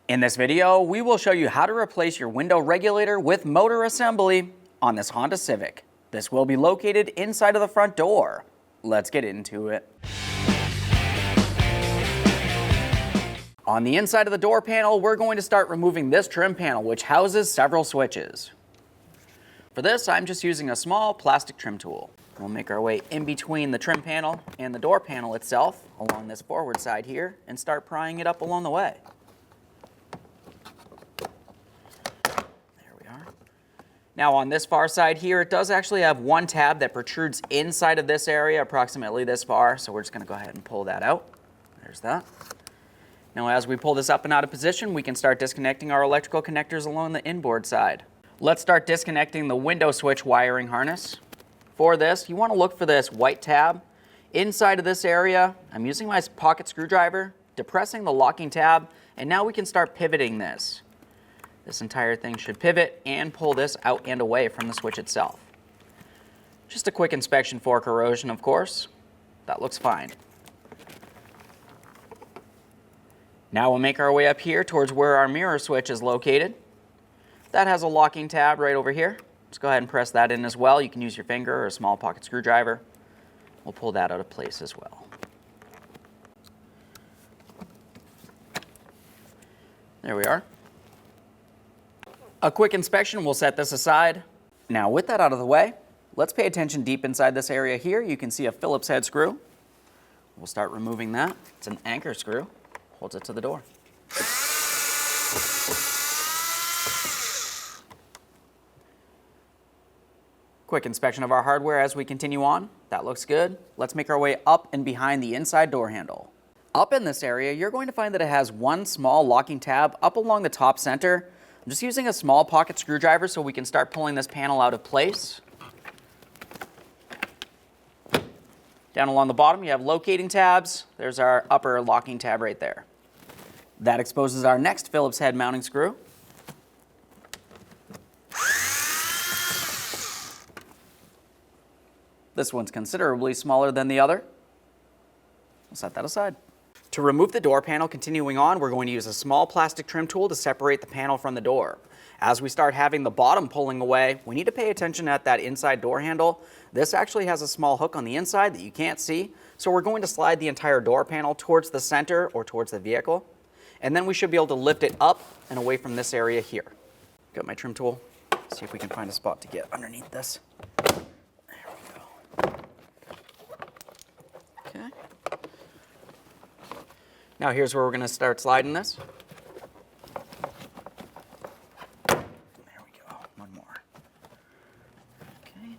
In this video, we will show you how to replace your window regulator with motor assembly on this Honda Civic. This will be located inside of the front door. Let's get into it. On the inside of the door panel, we're going to start removing this trim panel, which houses several switches. For this, I'm just using a small plastic trim tool. We'll make our way in between the trim panel and the door panel itself along this forward side here and start prying it up along the way. Now on this far side here, it does actually have one tab that protrudes inside of this area approximately this far, so we're just going to go ahead and pull that out. There's that. Now as we pull this up and out of position, we can start disconnecting our electrical connectors along the inboard side. Let's start disconnecting the window switch wiring harness. For this, you want to look for this white tab. Inside of this area, I'm using my pocket screwdriver, depressing the locking tab, and now we can start pivoting this. This entire thing should pivot and pull this out and away from the switch itself. Just a quick inspection for corrosion, of course. That looks fine. Now we'll make our way up here towards where our mirror switch is located. That has a locking tab right over here. Let's go ahead and press that in as well. You can use your finger or a small pocket screwdriver. We'll pull that out of place as well. There we are. A quick inspection will set this aside. Now with that out of the way, let's pay attention deep inside this area here. You can see a Phillips head screw. We'll start removing that. It's an anchor screw. Holds it to the door. Quick inspection of our hardware as we continue on. That looks good. Let's make our way up and behind the inside door handle. Up in this area, you're going to find that it has one small locking tab up along the top center. I'm just using a small pocket screwdriver so we can start pulling this panel out of place. Down along the bottom, you have locating tabs. There's our upper locking tab right there. That exposes our next Phillips head mounting screw. This one's considerably smaller than the other. We'll set that aside. To remove the door panel, continuing on, we're going to use a small plastic trim tool to separate the panel from the door. As we start having the bottom pulling away, we need to pay attention at that inside door handle. This actually has a small hook on the inside that you can't see, so we're going to slide the entire door panel towards the center or towards the vehicle, and then we should be able to lift it up and away from this area here. Got my trim tool. See if we can find a spot to get underneath this. There we go. Okay. Now here's where we're going to start sliding this. There we go, one more. Okay.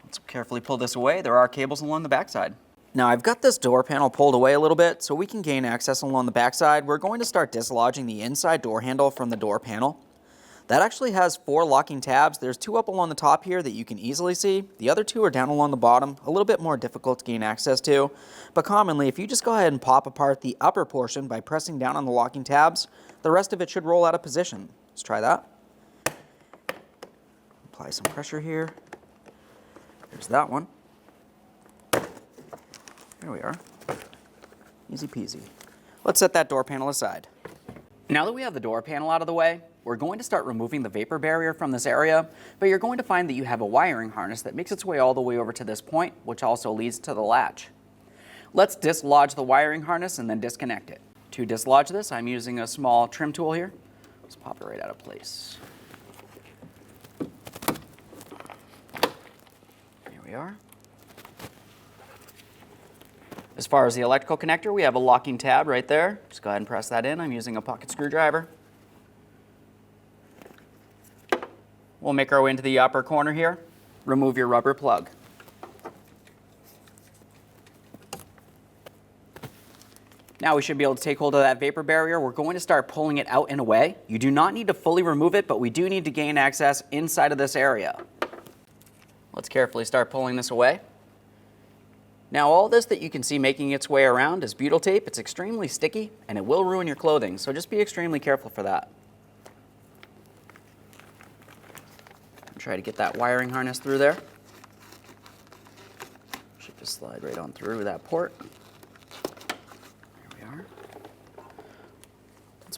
Let's carefully pull this away. There are cables along the backside. Now I've got this door panel pulled away a little bit so we can gain access along the backside. We're going to start dislodging the inside door handle from the door panel. That actually has 4 locking tabs. There's 2 up along the top here that you can easily see. The other 2 are down along the bottom, a little bit more difficult to gain access to. But commonly, if you just go ahead and pop apart the upper portion by pressing down on the locking tabs, the rest of it should roll out of position. Let's try that. Apply some pressure here. There's that one. There we are. Easy peasy. Let's set that door panel aside. Now that we have the door panel out of the way, we're going to start removing the vapor barrier from this area, but you're going to find that you have a wiring harness that makes its way all the way over to this point, which also leads to the latch. Let's dislodge the wiring harness and then disconnect it. To dislodge this, I'm using a small trim tool here. Let's pop it right out of place. Here we are. As far as the electrical connector, we have a locking tab right there. Just go ahead and press that in. I'm using a pocket screwdriver. We'll make our way into the upper corner here. Remove your rubber plug. Now we should be able to take hold of that vapor barrier. We're going to start pulling it out and away. You do not need to fully remove it, but we do need to gain access inside of this area. Let's carefully start pulling this away. Now all this that you can see making its way around is butyl tape. It's extremely sticky and it will ruin your clothing, so just be extremely careful for that. Try to get that wiring harness through there. Should just slide right on through that port. There we are.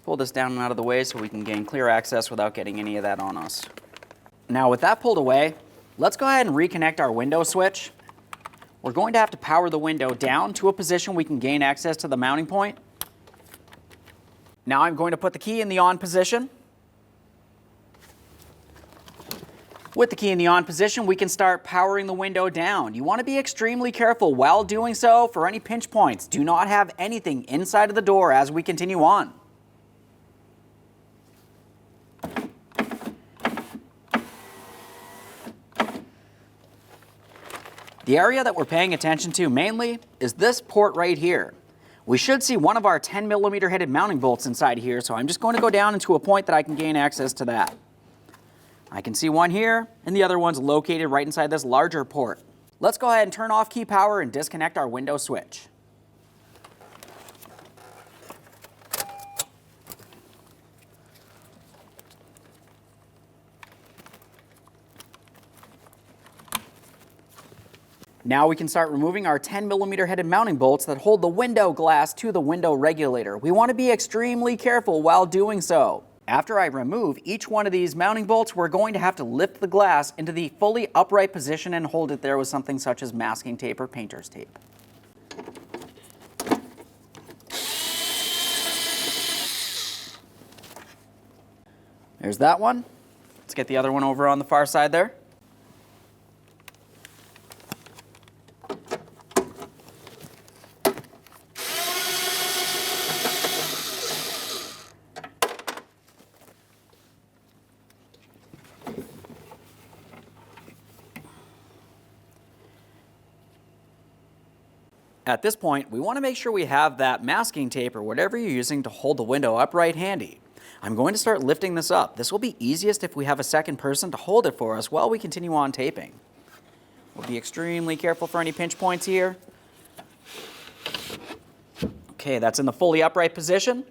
Let's pull this down and out of the way so we can gain clear access without getting any of that on us. Now with that pulled away, let's go ahead and reconnect our window switch. We're going to have to power the window down to a position we can gain access to the mounting point. Now I'm going to put the key in the on position. With the key in the on position, we can start powering the window down. You want to be extremely careful while doing so for any pinch points. Do not have anything inside of the door as we continue on. The area that we're paying attention to mainly is this port right here. We should see one of our 10mm headed mounting bolts inside here, so I'm just going to go down into a point that I can gain access to that. I can see one here, and the other one's located right inside this larger port. Let's go ahead and turn off key power and disconnect our window switch. Now we can start removing our 10mm headed mounting bolts that hold the window glass to the window regulator. We want to be extremely careful while doing so. After I remove each one of these mounting bolts, we're going to have to lift the glass into the fully upright position and hold it there with something such as masking tape or painter's tape. There's that one. Let's get the other one over on the far side there. At this point, we want to make sure we have that masking tape or whatever you're using to hold the window upright handy. I'm going to start lifting this up. This will be easiest if we have a second person to hold it for us while we continue on taping. We'll be extremely careful for any pinch points here. Okay, that's in the fully upright position.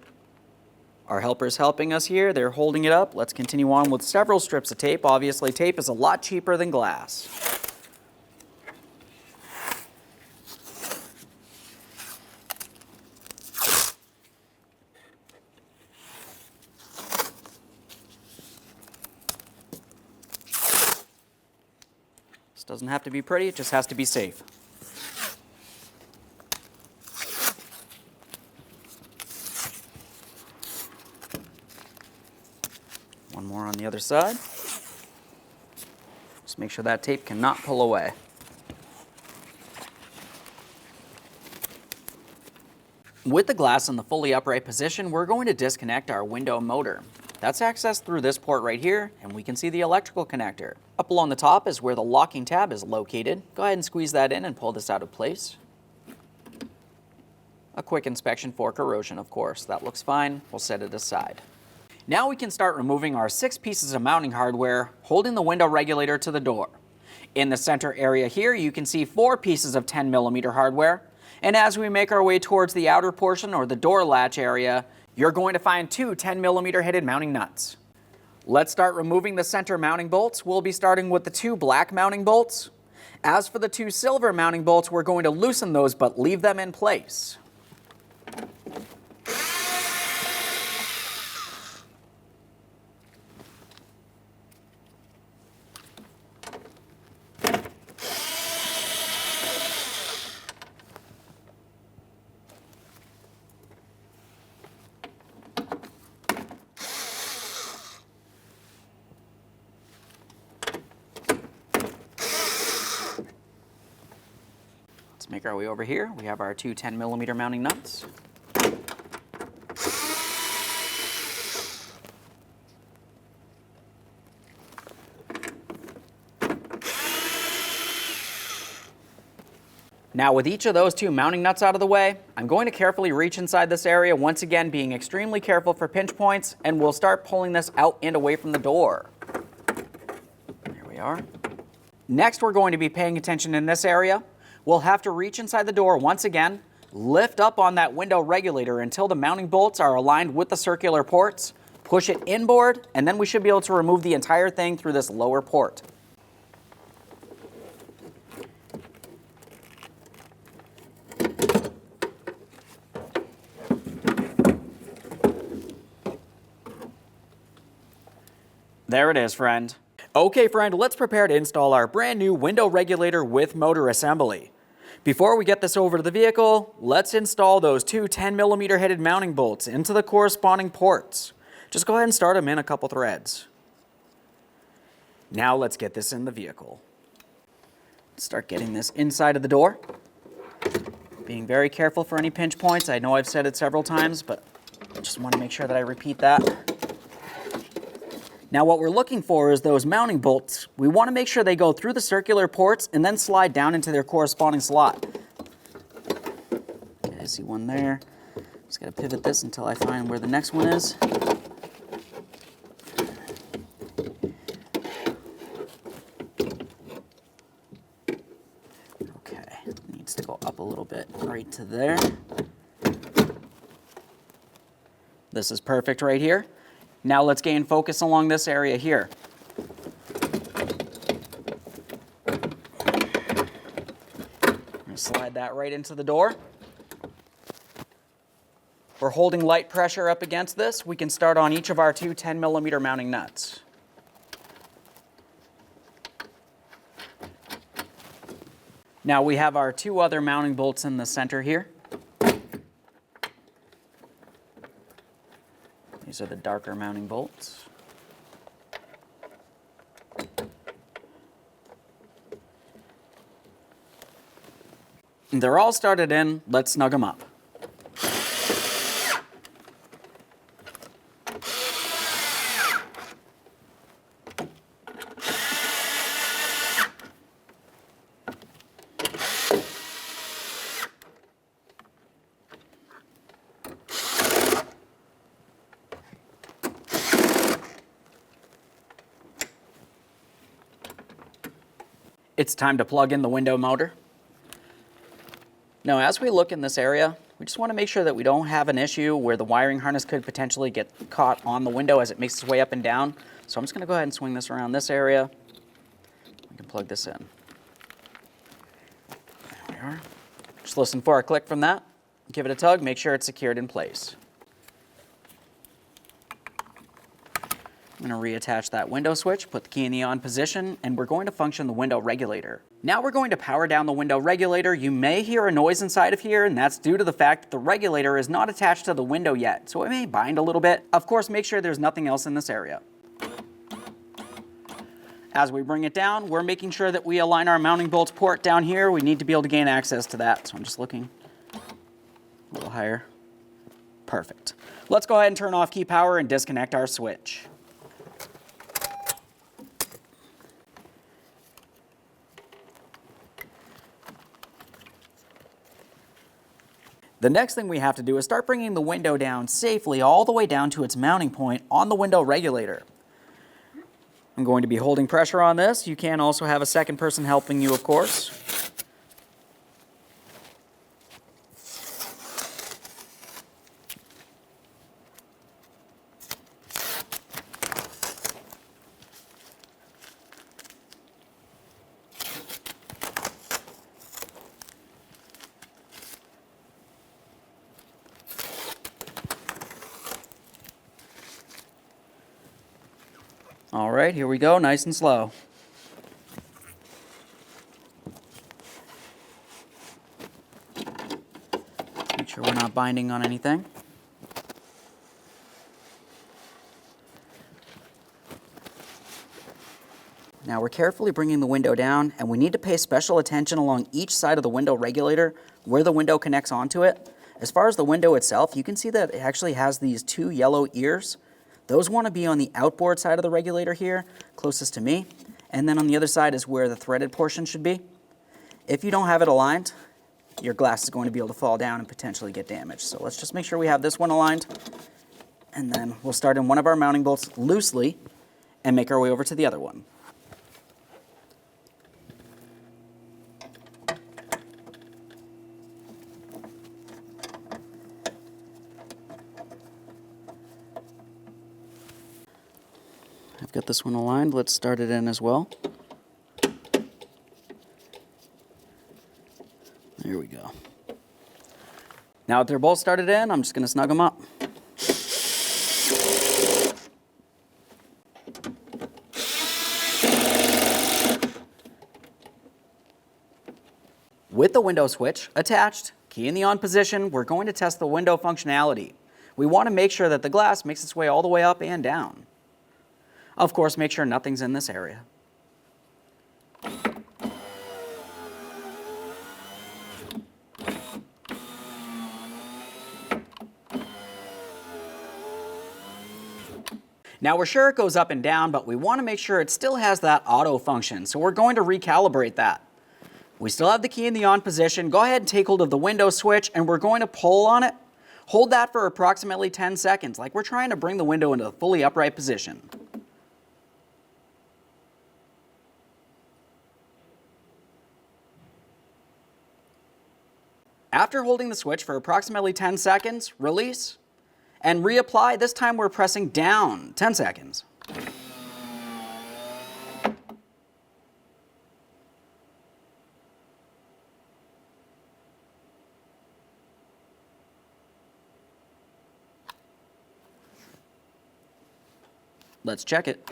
Our helper's helping us here. They're holding it up. Let's continue on with several strips of tape. Obviously, tape is a lot cheaper than glass. Doesn't have to be pretty, it just has to be safe. One more on the other side. Just make sure that tape cannot pull away. With the glass in the fully upright position, we're going to disconnect our window motor. That's accessed through this port right here, and we can see the electrical connector. Up along the top is where the locking tab is located. Go ahead and squeeze that in and pull this out of place. A quick inspection for corrosion, of course. That looks fine. We'll set it aside. Now we can start removing our 6 pieces of mounting hardware holding the window regulator to the door. In the center area here, you can see 4 pieces of 10mm hardware. And as we make our way towards the outer portion or the door latch area, you're going to find 2 10mm headed mounting nuts. Let's start removing the center mounting bolts. We'll be starting with the 2 black mounting bolts. As for the 2 silver mounting bolts, we're going to loosen those but leave them in place. Make our way over here. We have our 2 10mm mounting nuts. Now with each of those 2 mounting nuts out of the way, I'm going to carefully reach inside this area, once again being extremely careful for pinch points, and we'll start pulling this out and away from the door. There we are. Next, we're going to be paying attention in this area. We'll have to reach inside the door once again, lift up on that window regulator until the mounting bolts are aligned with the circular ports, push it inboard, and then we should be able to remove the entire thing through this lower port. There it is, friend. Okay, friend, let's prepare to install our brand new window regulator with motor assembly. Before we get this over to the vehicle, let's install those two 10mm headed mounting bolts into the corresponding ports. Just go ahead and start them in a couple threads. Now let's get this in the vehicle. Start getting this inside of the door. Being very careful for any pinch points. I know I've said it several times, but I just want to make sure that I repeat that. Now what we're looking for is those mounting bolts. We want to make sure they go through the circular ports and then slide down into their corresponding slot. Okay, I see one there. Just got to pivot this until I find where the next one is. Okay, needs to go up a little bit right to there. This is perfect right here. Now let's gain focus along this area here. Slide that right into the door. We're holding light pressure up against this. We can start on each of our two 10mm mounting nuts. Now we have our two other mounting bolts in the center here. These are the darker mounting bolts. They're all started in. Let's snug them up. It's time to plug in the window motor. Now, as we look in this area, we just want to make sure that we don't have an issue where the wiring harness could potentially get caught on the window as it makes its way up and down. So I'm just going to go ahead and swing this around this area. We can plug this in. There we are. Just listen for a click from that. Give it a tug, make sure it's secured in place. I'm going to reattach that window switch, put the key in the on position, and we're going to function the window regulator. Now we're going to power down the window regulator. You may hear a noise inside of here, and that's due to the fact that the regulator is not attached to the window yet, so it may bind a little bit. Of course, make sure there's nothing else in this area. As we bring it down, we're making sure that we align our mounting bolts port down here. We need to be able to gain access to that, so I'm just looking a little higher. Perfect. Let's go ahead and turn off key power and disconnect our switch. The next thing we have to do is start bringing the window down safely all the way down to its mounting point on the window regulator. I'm going to be holding pressure on this. You can also have a second person helping you, of course. All right, here we go, nice and slow. Make sure we're not binding on anything. Now we're carefully bringing the window down, and we need to pay special attention along each side of the window regulator where the window connects onto it. As far as the window itself, you can see that it actually has these two yellow ears. Those want to be on the outboard side of the regulator here, closest to me. And then on the other side is where the threaded portion should be. If you don't have it aligned, your glass is going to be able to fall down and potentially get damaged. So let's just make sure we have this one aligned. And then we'll start in one of our mounting bolts loosely and make our way over to the other one. I've got this one aligned. Let's start it in as well. There we go. Now that they're both started in, I'm just going to snug them up. With the window switch attached, key in the on position, we're going to test the window functionality. We want to make sure that the glass makes its way all the way up and down. Of course, make sure nothing's in this area. Now we're sure it goes up and down, but we want to make sure it still has that auto function, so we're going to recalibrate that. We still have the key in the on position. Go ahead and take hold of the window switch, and we're going to pull on it. Hold that for approximately 10 seconds, like we're trying to bring the window into a fully upright position. After holding the switch for approximately 10 seconds, release and reapply. This time we're pressing down 10 seconds. Let's check it.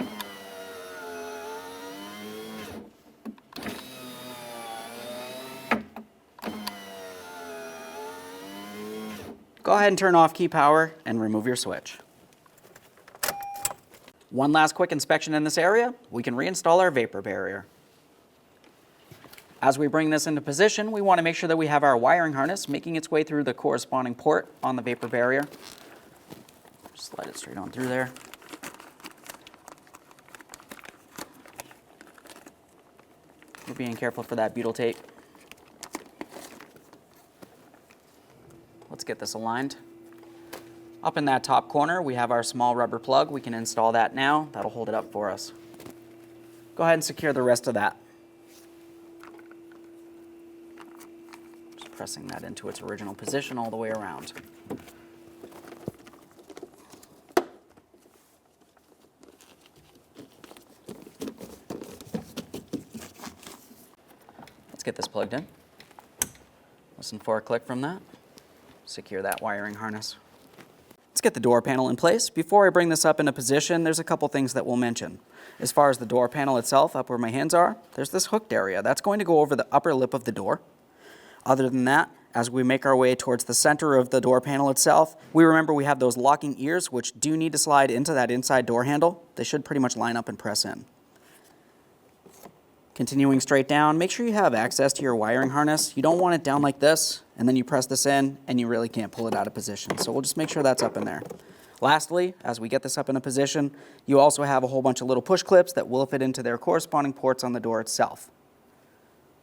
Go ahead and turn off key power and remove your switch. One last quick inspection in this area, we can reinstall our vapor barrier. As we bring this into position, we want to make sure that we have our wiring harness making its way through the corresponding port on the vapor barrier. Slide it straight on through there. We're being careful for that butyl tape. Let's get this aligned. Up in that top corner, we have our small rubber plug. We can install that now. That'll hold it up for us. Go ahead and secure the rest of that. Just pressing that into its original position all the way around. Let's get this plugged in. Listen for a click from that. Secure that wiring harness. Let's get the door panel in place. Before I bring this up into position, there's a couple things that we'll mention. As far as the door panel itself, up where my hands are, there's this hooked area. That's going to go over the upper lip of the door. Other than that, as we make our way towards the center of the door panel itself, we remember we have those locking ears which do need to slide into that inside door handle. They should pretty much line up and press in. Continuing straight down, make sure you have access to your wiring harness. You don't want it down like this, and then you press this in, and you really can't pull it out of position. So we'll just make sure that's up in there. Lastly, as we get this up in a position, you also have a whole bunch of little push clips that will fit into their corresponding ports on the door itself.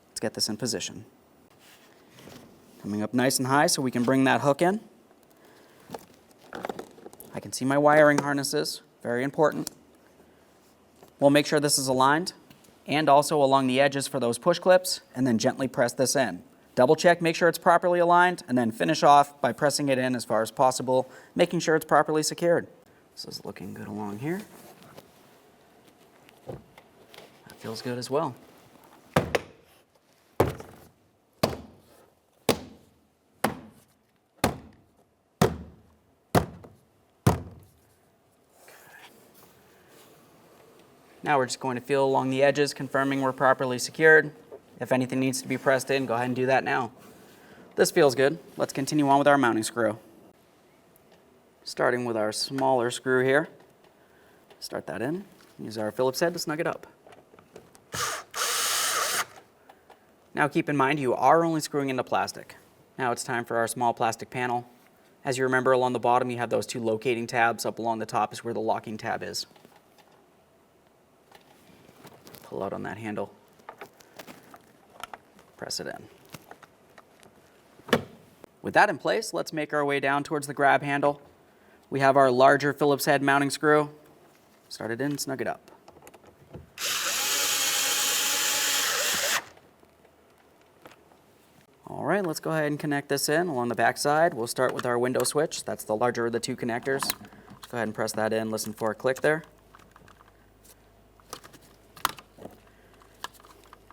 Let's get this in position. Coming up nice and high so we can bring that hook in. I can see my wiring harnesses, very important. We'll make sure this is aligned, and also along the edges for those push clips, and then gently press this in. Double check, make sure it's properly aligned, and then finish off by pressing it in as far as possible, making sure it's properly secured. This is looking good along here. That feels good as well. Now we're just going to feel along the edges, confirming we're properly secured. If anything needs to be pressed in, go ahead and do that now. This feels good. Let's continue on with our mounting screw. Starting with our smaller screw here. Start that in. Use our Phillips head to snug it up. Now keep in mind you are only screwing into plastic. Now it's time for our small plastic panel. As you remember, along the bottom you have those two locating tabs. Up along the top is where the locking tab is. Pull out on that handle. Press it in. With that in place, let's make our way down towards the grab handle. We have our larger Phillips head mounting screw. Start it in, snug it up. All right, let's go ahead and connect this in along the back side. We'll start with our window switch. That's the larger of the two connectors. Just go ahead and press that in, listen for a click there.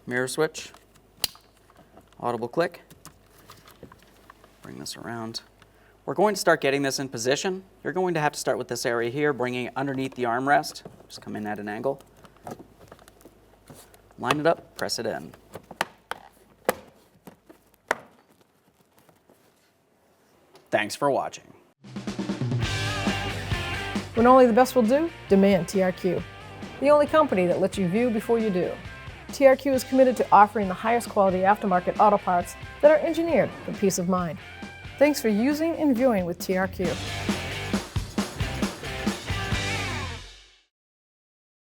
Mirror switch, audible click. Bring this around. We're going to start getting this in position. You're going to have to start with this area here, bringing it underneath the armrest. Just come in at an angle. Line it up, press it in. Thanks for watching. When only the best will do, demand TRQ. The only company that lets you view before you do. TRQ is committed to offering the highest quality aftermarket auto parts that are engineered for peace of mind. Thanks for using and viewing with TRQ.